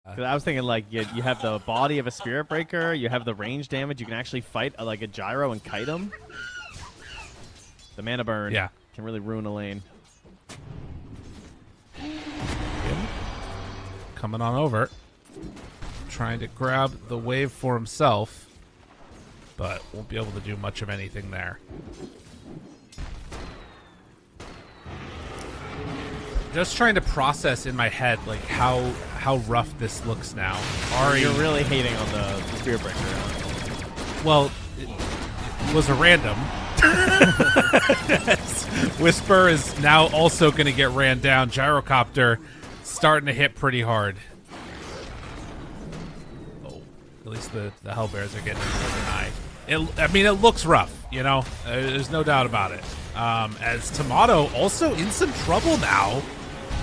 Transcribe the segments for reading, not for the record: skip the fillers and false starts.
'Cause I was thinking, like, you have the body of a Spirit Breaker, you have the range damage, you can actually fight like a Gyro and kite him. The mana burn can really ruin a lane. Coming on over. Trying to grab the wave for himself, but won't be able to do much of anything there. Just trying to process in my head like how rough this looks now. Ari, you're really hating on the Spirit Breaker. Well, it was a random. Whisper is now also going to get ran down. Gyrocopter starting to hit pretty hard. Oh, at least the Hellbears are getting more than I mean, it looks rough, you know? There's no doubt about it. As Tomato also in some trouble now.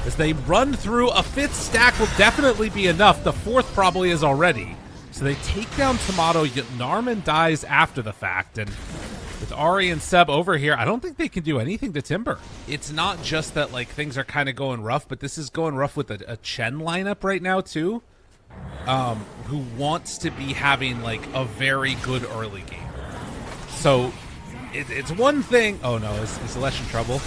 As they run through a 5th stack will definitely be enough. The 4th probably is already. So they take down Tomato, yet Narman dies after the fact. And with Ari and Seb over here, I don't think they can do anything to Timber. It's not just that like things are kind of going rough, but this is going rough with a Chen lineup right now too. Who wants to be having like a very good early game. So it's one thing. Oh no, is Lesh in trouble?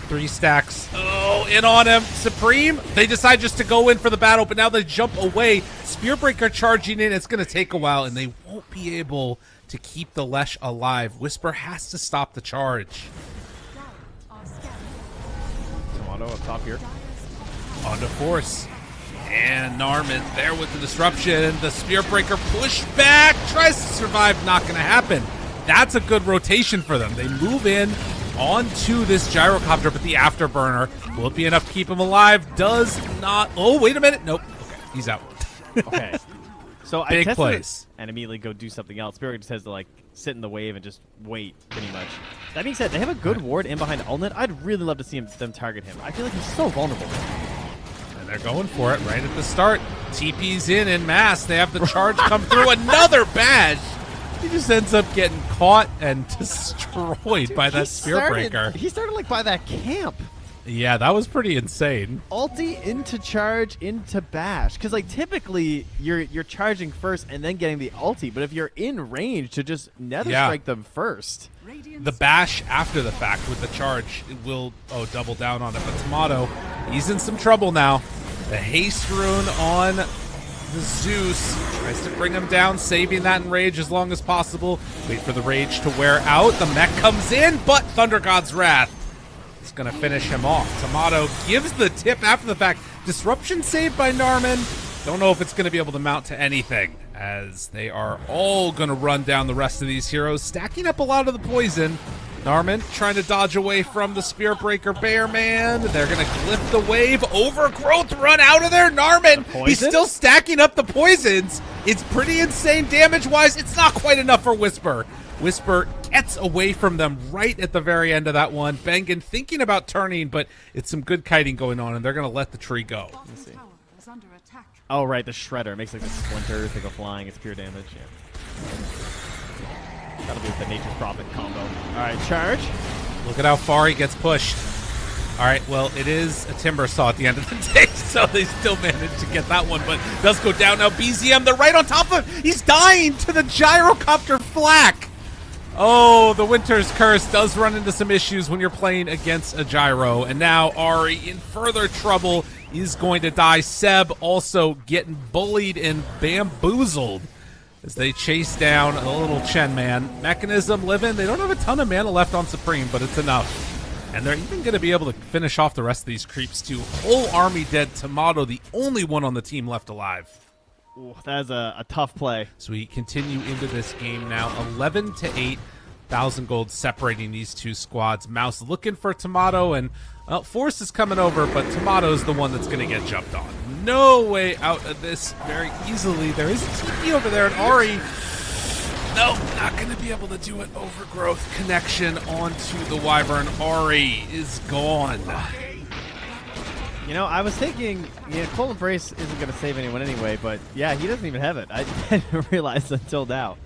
3 stacks. Oh, in on him. Supreme. They decide just to go in for the battle, but now they jump away. Spearbreaker charging in. It's going to take a while, and they won't be able to keep the Lesh alive. Whisper has to stop the charge. Tomato up top here. Onto Force. And Narman there with the disruption. The Spearbreaker push back. Tries to survive. Not going to happen. That's a good rotation for them. They move in onto this Gyrocopter, but the Afterburner will it be enough to keep him alive? Does not. Oh, wait a minute. Nope. Okay, he's out. Okay. So Big I plays. and immediately go do something else. Spirit just has to like sit in the wave and just wait, pretty much. That being said, they have a good ward in behind Ulnet. I'd really love to see them target him. I feel like he's so vulnerable. And they're going for it right at the start. TP's in mass. They have the charge come through. Another badge. He just ends up getting caught and destroyed by that Spearbreaker. He started like by that camp. Yeah, that was pretty insane. Ulti into charge into bash, because like typically you're charging first and then getting the ulti, but if you're in range to just nether strike them first. The bash after the fact with the charge it will double down on it. But Tomato, he's in some trouble now. The haste rune on the Zeus tries to bring him down, saving that in rage as long as possible. Wait for the rage to wear out. The mech comes in, but Thunder God's Wrath is going to finish him off. Tomato gives the tip after the fact. Disruption saved by Narman. Don't know if it's going to be able to mount to anything, as they are all going to run down the rest of these heroes, stacking up a lot of the poison. Narman trying to dodge away from the Spearbreaker Bearman. They're going to glyph the wave. Overgrowth run out of there. Narman, he's still stacking up the poisons. It's pretty insane damage-wise. It's not quite enough for Whisper. Whisper gets away from them right at the very end of that one. Bengen thinking about turning, but it's some good kiting going on, and they're going to let the tree go. Let's see. Oh, right, the Shredder. It makes like the splinters. They go flying. It's pure damage. Yeah. That'll be with the Nature's Prophet combo. All right, charge. Look at how far he gets pushed. All right, well, it is a Timber Saw at the end of the day, so they still managed to get that one, but does go down now. BZM, they're right on top of him. He's dying to the Gyrocopter flak. Oh, the Winter's Curse does run into some issues when you're playing against a Gyro, and now Ari in further trouble is going to die. Seb also getting bullied and bamboozled as they chase down a little Chen man. Mechanism living. They don't have a ton of mana left on Supreme, but it's enough. And they're even going to be able to finish off the rest of these creeps too. Whole army dead. Tomato, the only one on the team left alive. Ooh, that is a tough play. So we continue into this game now. 11-8. 1,000 gold separating these two squads. MOUZ looking for Tomato, and Force is coming over, but Tomato's the one that's going to get jumped on. No way out of this very easily. There is a TP over there, and Ari, no, not going to be able to do an Overgrowth connection onto the Wyvern. Ari is gone. You know, I was thinking, Cold Embrace isn't going to save anyone anyway, but yeah, he doesn't even have it. I didn't realize until now.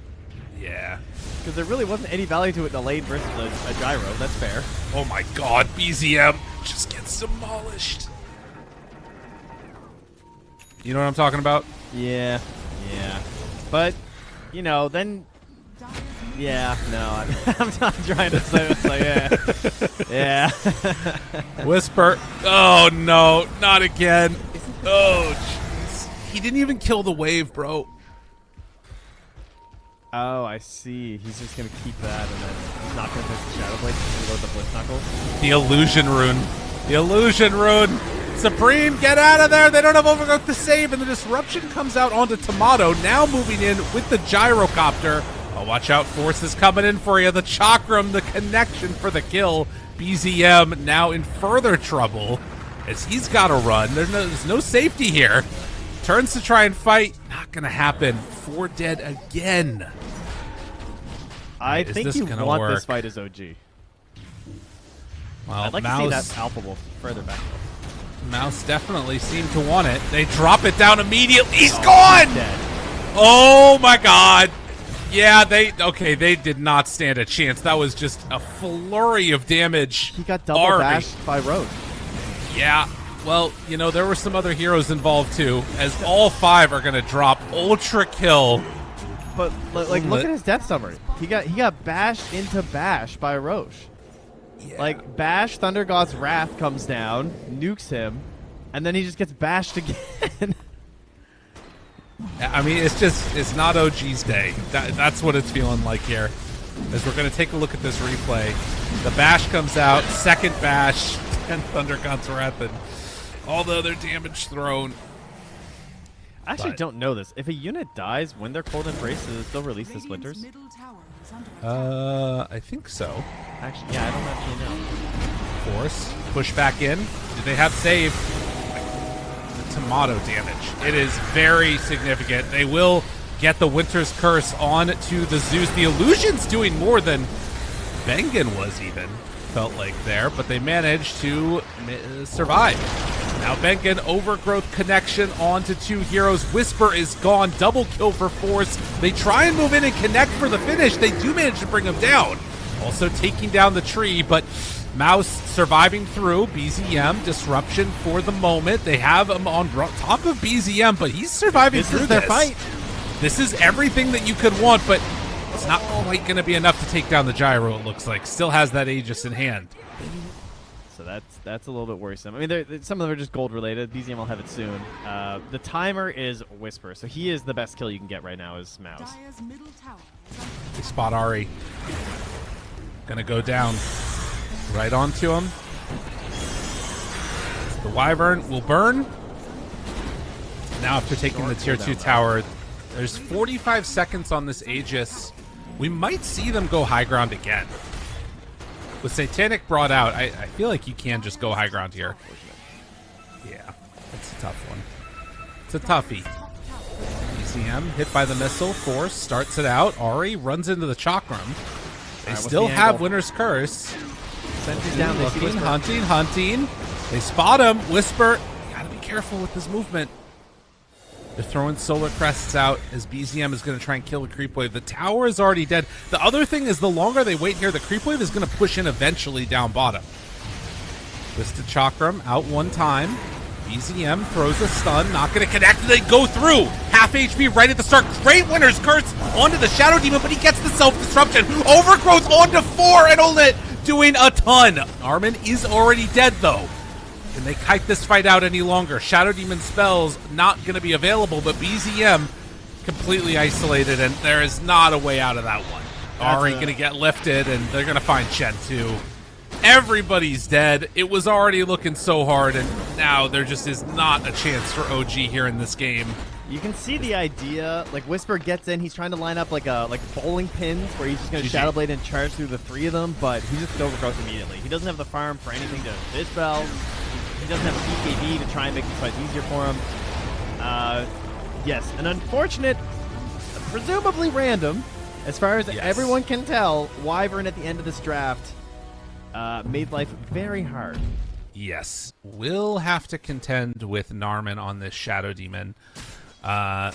Yeah. Because there really wasn't any value to it in the lane versus a Gyro. That's fair. Oh my god, BZM just gets demolished. You know what I'm talking about? Yeah. But, you know, then... Yeah, no, I'm not trying to say it's like, yeah. Whisper. Oh, no, not again. Oh, jeez. He didn't even kill the wave, bro. Oh, I see. He's just going to keep that, and then he's not going to fix the Shadow Blade. He's going to go with the Blitz Knuckles. The illusion rune. The illusion rune. Supreme, get out of there. They don't have Overgrowth to save, and the disruption comes out onto Tomato, now moving in with the gyrocopter. Oh, watch out. Force is coming in for you. The Chakram, the connection for the kill. BZM now in further trouble as he's got to run. There's no safety here. Turns to try and fight. Not going to happen. 4 dead again. I think you want this fight as OG. Well, I'd like to see that Alpha Wolf further back. MOUZ definitely seemed to want it. They drop it down immediately. He's gone! He's dead. Oh, my God. Yeah, they did not stand a chance. That was just a flurry of damage. He got double bashed by Rogue. Yeah. Well, you know, there were some other heroes involved, too, as all 5 are going to drop Ultra Kill. But, like, look at his death summary. He got bashed into bash by Roche. Yeah. Like, bash, Thunder God's Wrath comes down, nukes him, and then he just gets bashed again. I mean, it's not OG's day. That's what it's feeling like here. As we're going to take a look at this replay. The bash comes out, second bash, and Thunder God's Wrath, and all the other damage thrown. I actually don't know this. If a unit dies when they're cold embrace, does it still release this Splinters? I think so. Actually, yeah, I don't actually know. Force, push back in. Do they have save? The Tomato damage. It is very significant. They will get the Winter's Curse on to the Zeus. The Illusion's doing more than Bengen was even, felt like there, but they managed to survive. Now Bengen, Overgrowth connection onto 2 heroes. Whisper is gone. Double kill for Force. They try and move in and connect for the finish. They do manage to bring him down. Also taking down the tree, but MOUZ surviving through. BZM, disruption for the moment. They have him on top of BZM, but he's surviving through this. This is their fight. This is everything that you could want, but it's not quite going to be enough to take down the Gyro, it looks like. Still has that Aegis in hand. So that's a little bit worrisome. I mean, some of them are just gold related. BZM will have it soon. The timer is Whisper, so he is the best kill you can get right now is MOUZ. They spot Ari. Gonna go down right onto him. The Wyvern will burn. Now after taking the tier 2 tower, there's 45 seconds on this Aegis. We might see them go high ground again. With Satanic brought out, I feel like you can just go high ground here. Yeah, it's a tough one. It's a toughie. ECM hit by the missile. Force starts it out. Ari runs into the Chakram. They still have Winter's Curse. Sentry's down. They Looking, hunting. They spot him. Whisper. You gotta be careful with this movement. They're throwing Solar Crests out as BZM is going to try and kill a Creep Wave. The tower is already dead. The other thing is the longer they wait here, the Creep Wave is going to push in eventually down bottom. Twisted Chakram out one time. BZM throws a stun, not going to connect. They go through. Half HP right at the start. Great Winter's Curse onto the Shadow Demon, but he gets the self-disruption. Overgrowth onto 4 and Olet doing a ton. Armin is already dead though. Can they kite this fight out any longer? Shadow Demon spells not going to be available, but BZM completely isolated, and there is not a way out of that one. Ari going to get lifted, and they're going to find Shen too. Everybody's dead. It was already looking so hard, and now there just is not a chance for OG here in this game. You can see the idea. Like Whisper gets in, he's trying to line up like bowling pins where he's just going to Shadow Blade and charge through the 3 of them, but he just overgrowth immediately. He doesn't have the farm for anything to dispel. He doesn't have PKD to try and make the fight easier for him. Yes, an unfortunate, presumably random, as far as everyone can tell, Wyvern at the end of this draft made life very hard. Yes, we'll have to contend with Narman on this Shadow Demon. Gotta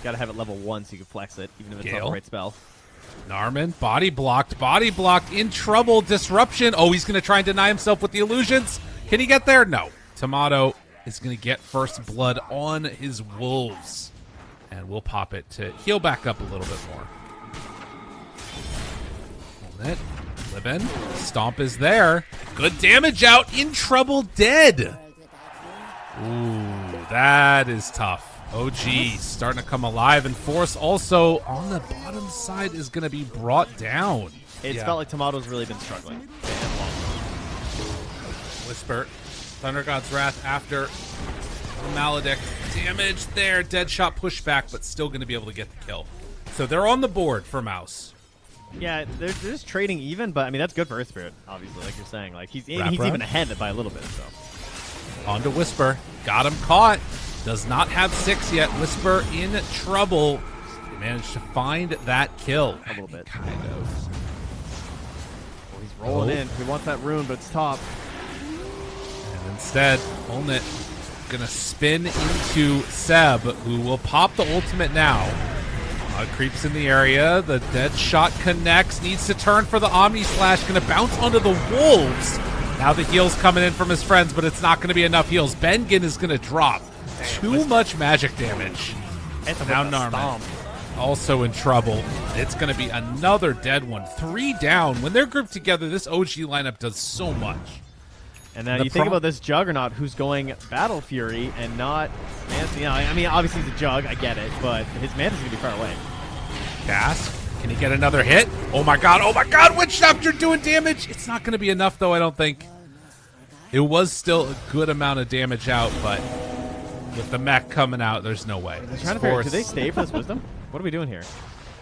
have it level 1 so you can flex it, even if it's not the right spell. Narman, body blocked, in trouble, disruption. Oh, he's going to try and deny himself with the illusions. Can he get there? No. Tomato is going to get first blood on his wolves. And we'll pop it to heal back up a little bit more. Hold it. Live in. Stomp is there. Good damage out. In trouble, dead. Ooh, that is tough. OG starting to come alive, and Force also on the bottom side is going to be brought down. It's felt like Tomato's really been struggling. Whisper. Thunder God's Wrath after Maledict. Damage there. Deadshot pushback, but still going to be able to get the kill. So they're on the board for MOUZ. Yeah, they're just trading even, but I mean that's good for Earth Spirit, obviously, like you're saying. Like he's even ahead by a little bit. So on to Whisper. Got him caught. Does not have 6 yet. Whisper in trouble. He managed to find that kill. A little bit. Kind of. Well, he's rolling in. He wants that rune, but it's top. And instead, Olnit gonna spin into Seb, who will pop the ultimate now. Creeps in the area. The dead shot connects. Needs to turn for the Omni Slash. Gonna bounce onto the wolves. Now the heal's coming in from his friends, but it's not gonna be enough heals. Bengen is gonna drop. Too much magic damage. Now Narman also in trouble. It's gonna be another dead one. 3 down. When they're grouped together, this OG lineup does so much. And then you think about this Juggernaut who's going Battle Fury and not Manta. You know, I mean, obviously he's a Jug, I get it, but his Manta's going to be far away. Cask, can he get another hit? Oh my god, Witch Doctor doing damage! It's not going to be enough, though, I don't think. It was still a good amount of damage out, but with the mech coming out, there's no way. I'm trying to figure out, do they stay for this Wisdom? What are we doing here?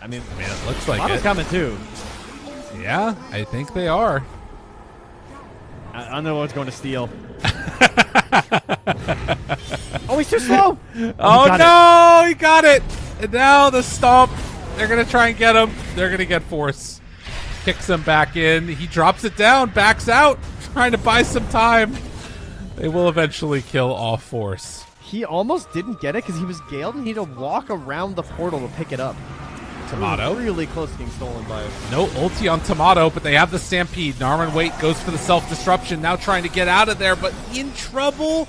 I mean it looks like Mata's coming, too. Yeah, I think they are. I don't know what's going to steal. Oh, he's too slow. Oh, no, he got it. And now the stomp. They're going to try and get him. They're going to get Force. Kicks him back in. He drops it down, backs out, trying to buy some time. They will eventually kill off Force. He almost didn't get it because he was Galed and he had to walk around the portal to pick it up. Tomato. Really close to being stolen by it. No ulti on Tomato, but they have the Stampede. Narman Wait goes for the self-disruption, now trying to get out of there, but in trouble.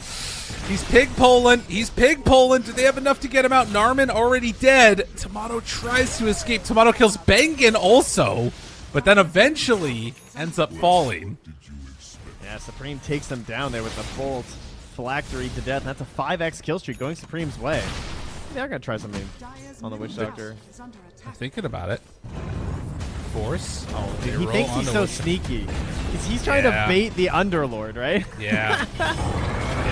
He's pig-poling. He's pig-poling. Do they have enough to get him out? Narman already dead. Tomato tries to escape. Tomato kills Bengen also, but then eventually ends up falling. Yeah, Supreme takes them down there with the bolt. Phylactery to death. That's a 5x kill streak going Supreme's way. They're going to try something on the Witch Doctor. I'm thinking about it. Force. Oh, dude, he thinks he's so sneaky. He's trying to bait the Underlord, right? Yeah. Yeah,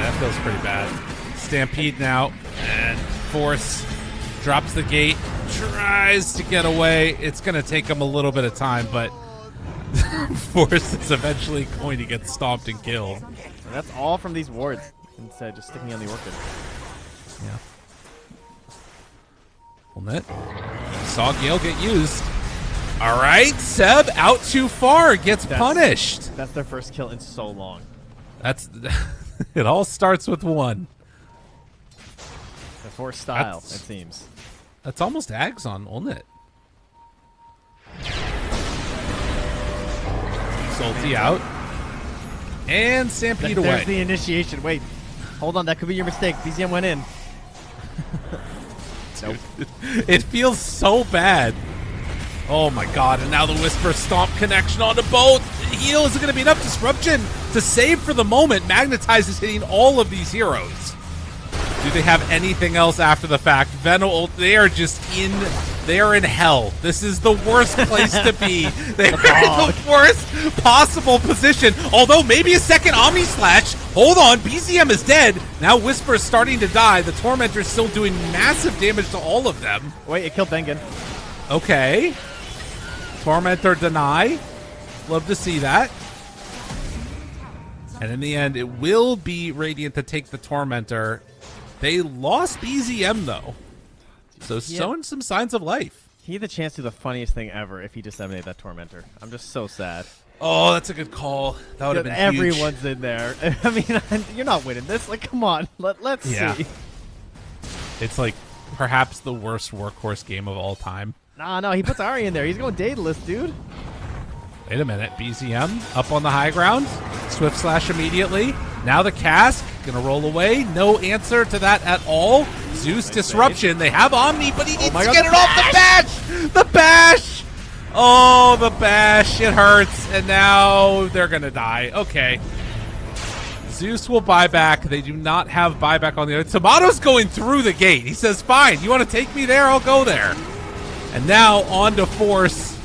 that feels pretty bad. Stampede now, and Force drops the gate, tries to get away. It's going to take him a little bit of time, but Force is eventually going to get stomped and killed. And that's all from these wards, instead of just sticking on the Orchid. Yeah. Net. Saw Gale get used. All right, Seb out too far, gets punished. That's their first kill in so long. That's it. All starts with one. The Force style, it seems. That's almost Ags on Olnit. Salty out. And Stampede away. There's the initiation. Wait, hold on, that could be your mistake. BZM went in. Nope. It feels so bad. Oh my god, and now the Whisper Stomp connection onto both. Heal isn't going to be enough. Disruption to save for the moment. Magnetize is hitting all of these heroes. Do they have anything else after the fact? Venom, they are just in, they are in hell. This is the worst place to be. They are in the worst possible position. Although maybe a second Omni Slash. Hold on, BZM is dead. Now Whisper is starting to die. The Tormentor is still doing massive damage to all of them. Wait, it killed Bengen. Okay. Tormentor deny. Love to see that. And in the end, it will be Radiant to take the Tormentor. They lost BZM, though. So showing some signs of life. He had the chance to do the funniest thing ever if he disseminated that Tormentor. I'm just so sad. Oh, that's a good call. That would have been huge. Everyone's in there. I mean, you're not winning this. Like, come on. Let's see. It's like perhaps the worst workhorse game of all time. Nah, no, he puts Ari in there. He's going Daedalus, dude. Wait a minute. BZM up on the high ground. Swift Slash immediately. Now the Cask gonna roll away. No answer to that at all. Zeus disruption. They have Omni, but he needs to get it off the bash. The bash. Oh, the bash. It hurts, and now they're gonna die. Okay. Zeus will buy back. They do not have buyback on the other. Tomato's going through the gate. He says, "Fine. You want to take me there? I'll go there." And now on to Force.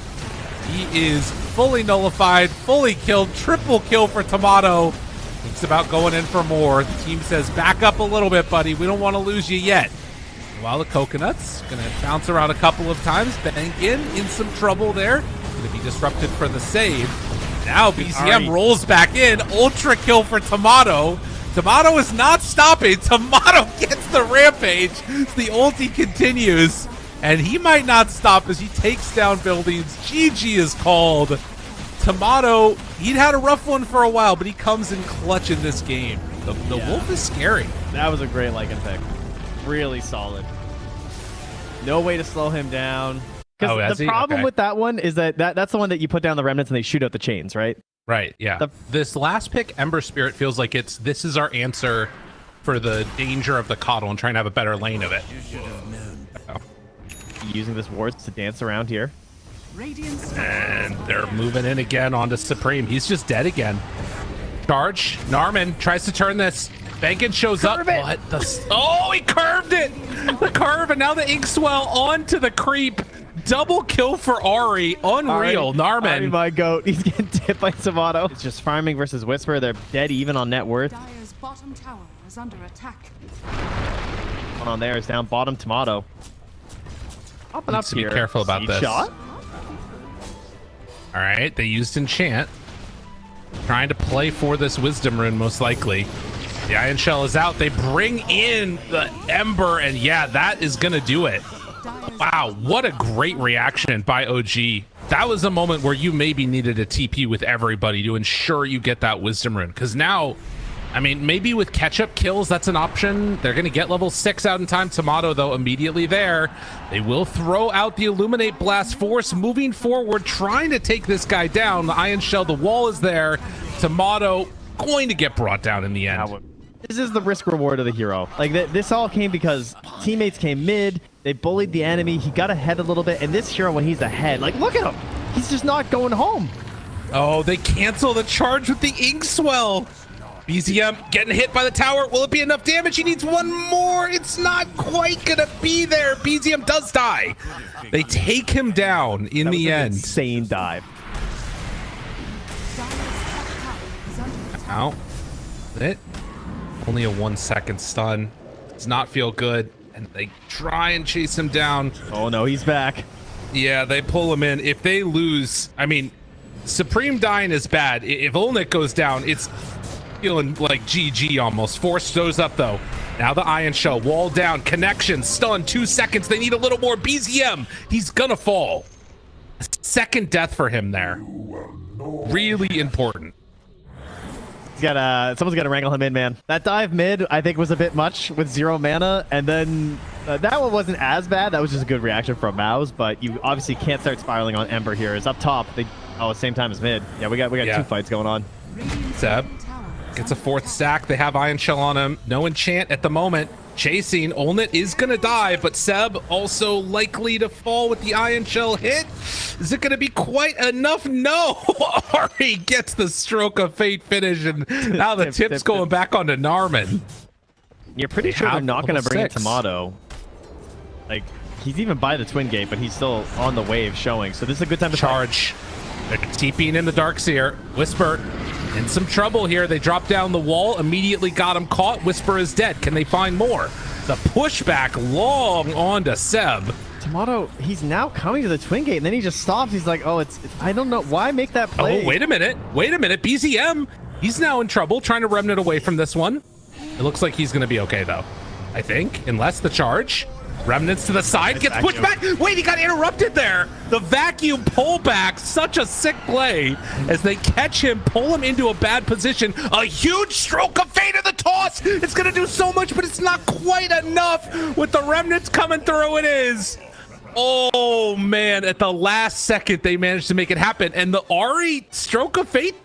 He is fully nullified, fully killed, triple kill for Tomato. Thinks about going in for more. The team says, back up a little bit, buddy. We don't want to lose you yet. While the Coconut's going to bounce around a couple of times. Bank in some trouble there. Going to be disrupted for the save. Now BCM rolls back in. Ultra kill for Tomato. Tomato is not stopping. Tomato gets the rampage. The ulti continues. And he might not stop as he takes down buildings. GG is called. Tomato, he'd had a rough one for a while, but he comes in clutch in this game. The Wolf is scary. That was a great Lycan pick. Really solid. No way to slow him down. Because the problem with that one is that's the one that you put down the remnants and they shoot out the chains, right? Right, yeah. This last pick, Ember Spirit, feels like this is our answer for the danger of the Coddle and trying to have a better lane of it. Using this wards to dance around here. And they're moving in again onto Supreme. He's just dead again. Charge. Narman tries to turn this. Bankin shows up. What the? Oh, he curved it. The curve, and now the Inkswell onto the creep. Double kill for Ari. Unreal. Narman. Ari, my goat. He's getting tipped by Tomato. It's just farming versus Whisper. They're dead even on net worth. Dire's bottom tower is under attack. One on there is down bottom. Tomato. Popping up here. Be careful about this. Shot. All right, they used Enchant. Trying to play for this Wisdom Rune, most likely. The Iron Shell is out. They bring in the Ember, and yeah, that is going to do it. Wow, what a great reaction by OG. That was a moment where you maybe needed a TP with everybody to ensure you get that Wisdom Rune. Because now, I mean, maybe with catch-up kills, that's an option. They're going to get level 6 out in time. Tomato, though, immediately there. They will throw out the Illuminate Blast. Force moving forward, trying to take this guy down. The Iron Shell, the wall is there. Tomato going to get brought down in the end. This is the risk reward of the hero. Like, this all came because teammates came mid. They bullied the enemy. He got ahead a little bit. And this hero, when he's ahead, like, look at him. He's just not going home. Oh, they cancel the charge with the Inkswell. BZM getting hit by the tower. Will it be enough damage? He needs one more. It's not quite gonna be there. BZM does die. They take him down in the end. Insane dive. Out. It. Only a 1 second stun. Does not feel good. And they try and chase him down. Oh no, he's back. Yeah, they pull him in. If they lose, I mean, Supreme dying is bad. If Olnik goes down, it's feeling like GG almost. Force shows up though. Now the Iron Shell, wall down, connection, stun, 2 seconds. They need a little more. BZM, he's gonna fall. Second death for him there. Really important. Someone's gotta wrangle him in, man. That dive mid, I think, was a bit much with 0 mana, and then that one wasn't as bad. That was just a good reaction from MOUZ, but you obviously can't start spiraling on Ember here. It's up top. At the same time as mid. Yeah, we got 2 fights going on. Seb gets a 4th stack. They have Iron Shell on him. No enchant at the moment. Chasing. Olnit is going to die, but Seb also likely to fall with the Iron Shell hit. Is it going to be quite enough? No! Ari gets the Stroke of Fate finish, and now the tip's going back onto Narman. You're pretty sure they're not going to bring in Tomato. Like, he's even by the Twin Gate, but he's still on the wave showing. So this is a good time to charge. They're TPing in the Darkseer. Whisper in some trouble here. They drop down the wall, immediately got him caught. Whisper is dead. Can they find more? The pushback long on to Seb. Tomato, he's now coming to the Twin Gate, and then he just stops. He's like, oh, it's I don't know. Why make that play? Oh, wait a minute. Wait a minute. BZM, he's now in trouble, trying to remnant away from this one. It looks like he's going to be okay, though. I think, unless the charge. Remnants to the side, gets pushed back. Wait, he got interrupted there. The vacuum pullback, such a sick play as they catch him, pull him into a bad position. A huge Stroke of Fate of the toss. It's going to do so much, but it's not quite enough. With the remnants coming through, it is. Oh, man, at the last second, they managed to make it happen. And the Ari Stroke of Fate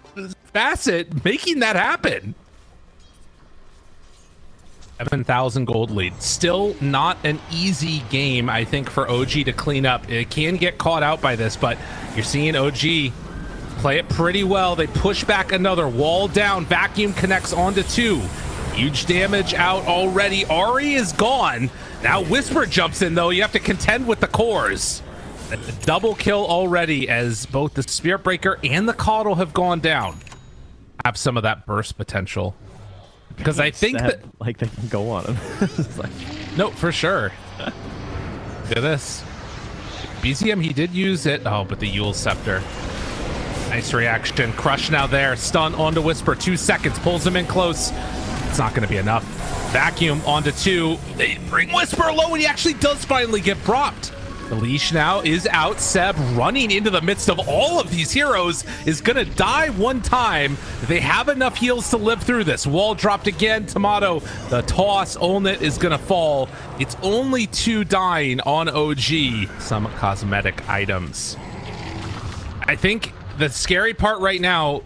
facet making that happen. 7,000 gold lead. Still not an easy game, I think, for OG to clean up. It can get caught out by this, but you're seeing OG play it pretty well. They push back another wall down. Vacuum connects onto 2. Huge damage out already. Ari is gone. Now Whisper jumps in, though. You have to contend with the cores. A double kill already as both the Spirit Breaker and the Coddle have gone down. Have some of that burst potential. Because I think that like they can go on him. Like... No, for sure. Look at this. BZM, he did use it. Oh, but the Yule Scepter. Nice reaction. Crush now there. Stun onto Whisper. 2 seconds. Pulls him in close. It's not going to be enough. Vacuum onto 2. They bring Whisper low, and he actually does finally get dropped. The leash now is out. Seb running into the midst of all of these heroes is going to die one time. They have enough heals to live through this. Wall dropped again. Tomato, the toss. Olnit is going to fall. It's only 2 dying on OG. Some cosmetic items. I think the scary part right now,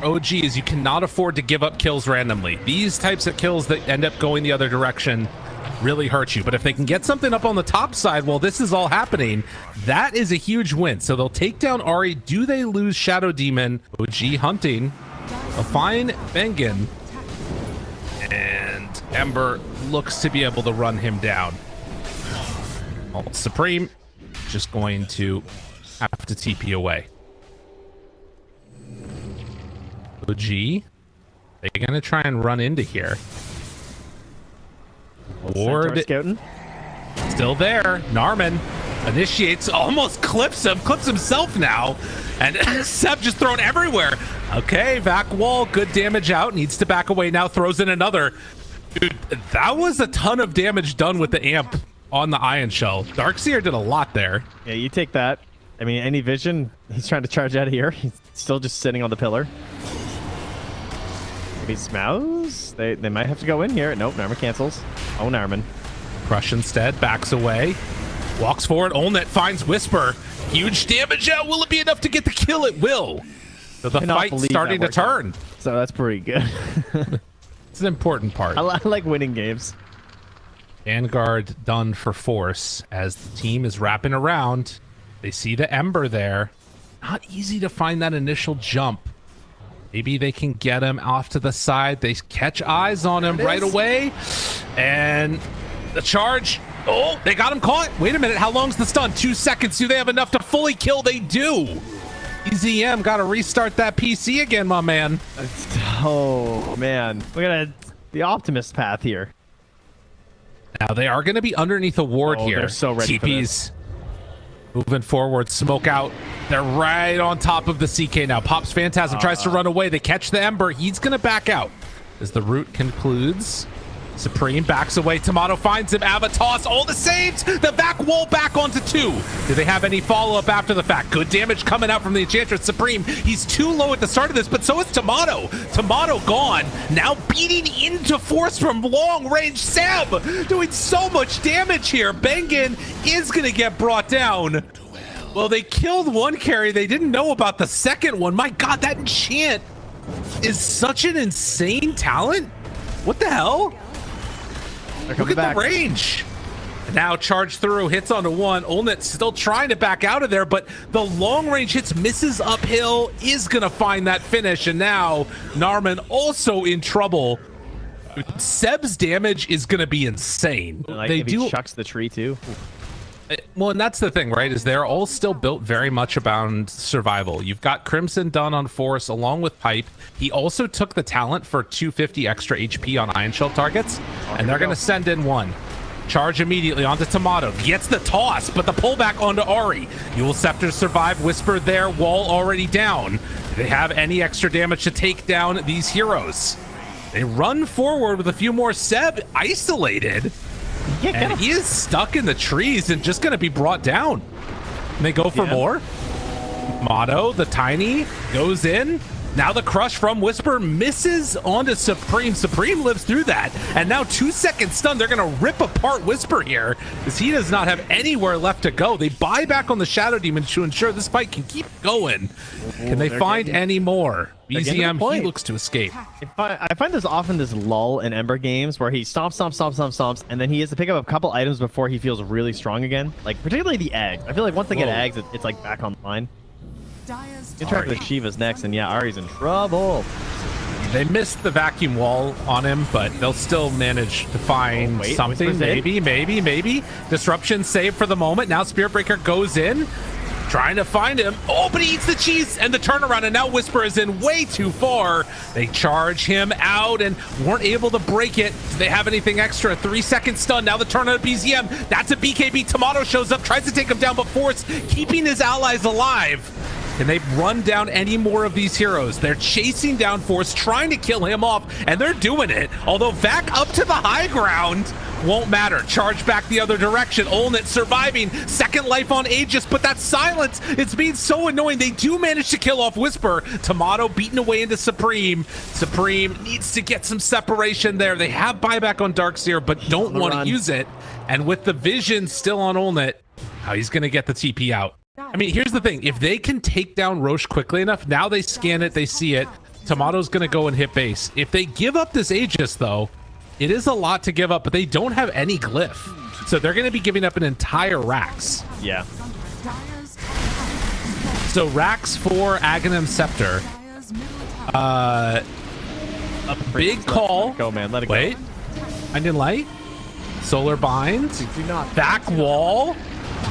OG, is you cannot afford to give up kills randomly. These types of kills that end up going the other direction really hurt you. But if they can get something up on the top side while this is all happening, that is a huge win. So they'll take down Ari. Do they lose Shadow Demon? OG hunting. They'll find Bengen. And Ember looks to be able to run him down. Supreme just going to have to TP away. OG, they're going to try and run into here. Ward still there. Narman initiates, almost clips himself now, and Seb just thrown everywhere. Okay, Vac wall, good damage out, needs to back away now, throws in another. Dude, that was a ton of damage done with the amp on the Ion Shell. Darkseer did a lot there. Yeah, you take that. I mean, any vision, he's trying to charge out of here. He's still just sitting on the pillar. These MOUZ, they might have to go in here. Nope, Narman cancels. Oh, Narman. Crush instead, backs away. Walks forward, Olnet finds Whisper. Huge damage out. Will it be enough to get the kill? It will. So the fight's starting to turn. So that's pretty good. It's an important part. I like winning games. Vanguard done for force as the team is wrapping around. They see the Ember there. Not easy to find that initial jump. Maybe they can get him off to the side. They catch eyes on him right away. And the charge. Oh, they got him caught. Wait a minute. How long's the stun? 2 seconds. Do they have enough to fully kill? They do. EZM got to restart that PC again, my man. Oh, man. Look at the optimist path here. Now, they are going to be underneath a ward here. They're so ready for this. Moving forward, smoke out. They're right on top of the CK now. Pops Phantasm, tries to run away. They catch the Ember. He's going to back out as the route concludes. Supreme backs away. Tomato finds him. Avatos, all the saves. The back wall back onto 2. Do they have any follow-up after the fact? Good damage coming out from the Enchantress. Supreme, he's too low at the start of this, but so is Tomato. Tomato gone. Now beating into force from long range. Seb doing so much damage here. Bengen is going to get brought down. Well, they killed one carry. They didn't know about the second one. My God, that enchant is such an insane talent. What the hell? Look at the range. Now charge through, hits onto 1. Olnit still trying to back out of there, but the long range hits, misses uphill, is going to find that finish. And now Narman also in trouble. Seb's damage is going to be insane. Like they do chucks the tree too. Well, and that's the thing, right? Is they're all still built very much around survival. You've got Crimson done on Force along with Pipe. He also took the talent for 250 extra HP on Ion Shell targets, and they're going to send in 1. Charge immediately onto Tomato. Gets the toss, but the pullback onto Ari. Yule Scepter survive. Whisper there. Wall already down. Do they have any extra damage to take down these heroes? They run forward with a few more. Seb isolated. And he is stuck in the trees and just going to be brought down. And they go for more. Motto, the Tiny, goes in. Now the crush from Whisper misses onto Supreme. Supreme lives through that. And now 2-second stun. They're going to rip apart Whisper here as he does not have anywhere left to go. They buy back on the Shadow Demon to ensure this fight can keep going. Can they find any more? BZM, he looks to escape. I find there's often this lull in Ember games where he stomps, and then he has to pick up a couple items before he feels really strong again. Like, particularly the eggs. I feel like once they get eggs, it's like back online. Interact with Shiva's next, and yeah, Ari's in trouble. They missed the vacuum wall on him, but they'll still manage to find something. Maybe. Disruption saved for the moment. Now Spirit Breaker goes in, trying to find him. Oh, but he eats the cheese and the turnaround, and now Whisper is in way too far. They charge him out and weren't able to break it. Do they have anything extra? 3-second stun. Now the turn on BZM. That's a BKB. Tomato shows up, tries to take him down, but Force keeping his allies alive. Can they run down any more of these heroes? They're chasing down Force, trying to kill him off, and they're doing it. Although Vac up to the high ground won't matter. Charge back the other direction. Olnit surviving. Second life on Aegis, but that silence, it's being so annoying. They do manage to kill off Whisper. Tomato beaten away into Supreme. Supreme needs to get some separation there. They have buyback on Darkseer, but don't want to use it. And with the vision still on Olnit, how he's going to get the TP out. I mean, here's the thing. If they can take down Roche quickly enough, now they scan it, they see it. Tomato's going to go and hit base. If they give up this Aegis, though, it is a lot to give up, but they don't have any glyph. So they're going to be giving up an entire Rax. Yeah. So Rax for Aghanim Scepter. A big call. Go, man. Let it go. Wait. Binding Light. Solar Bind. Do not. Back wall.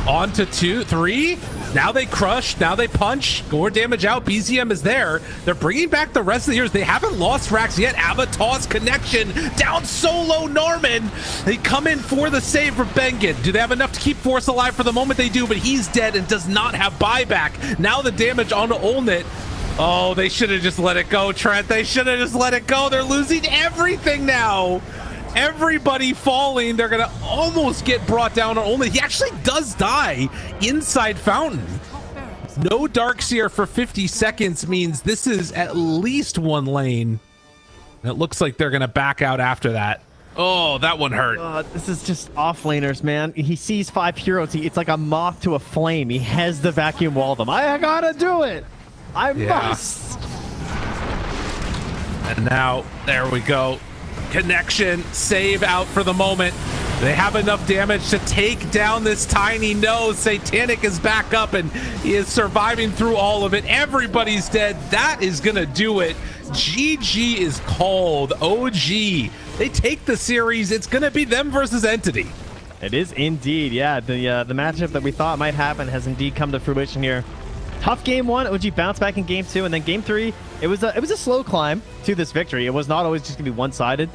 On to 2, 3. Now they crush. Now they punch. More damage out. BZM is there. They're bringing back the rest of the heroes. They haven't lost Rax yet. Avatar's connection. Down solo Norman. They come in for the save for Bengen. Do they have enough to keep Force alive for the moment? They do, but he's dead and does not have buyback. Now the damage onto Olnit. Oh, they should have just let it go, Trent. They should have just let it go. They're losing everything now. Everybody falling. They're gonna almost get brought down on Olnit. He actually does die inside Fountain. No Darkseer for 50 seconds means this is at least one lane. And it looks like they're gonna back out after that. Oh, that one hurt. This is just offlaners, man. He sees 5 heroes. It's like a moth to a flame. He has the vacuum wall them. I gotta do it. I must. And now, there we go. Connection, save out for the moment. They have enough damage to take down this tiny nose. Satanic is back up and he is surviving through all of it. Everybody's dead. That is gonna do it. GG is called. OG, they take the series. It's gonna be them versus Entity. It is indeed. Yeah, the matchup that we thought might happen has indeed come to fruition here. Tough game 1. OG bounced back in game 2, and then game 3, it was a slow climb to this victory. It was not always just gonna be one-sided.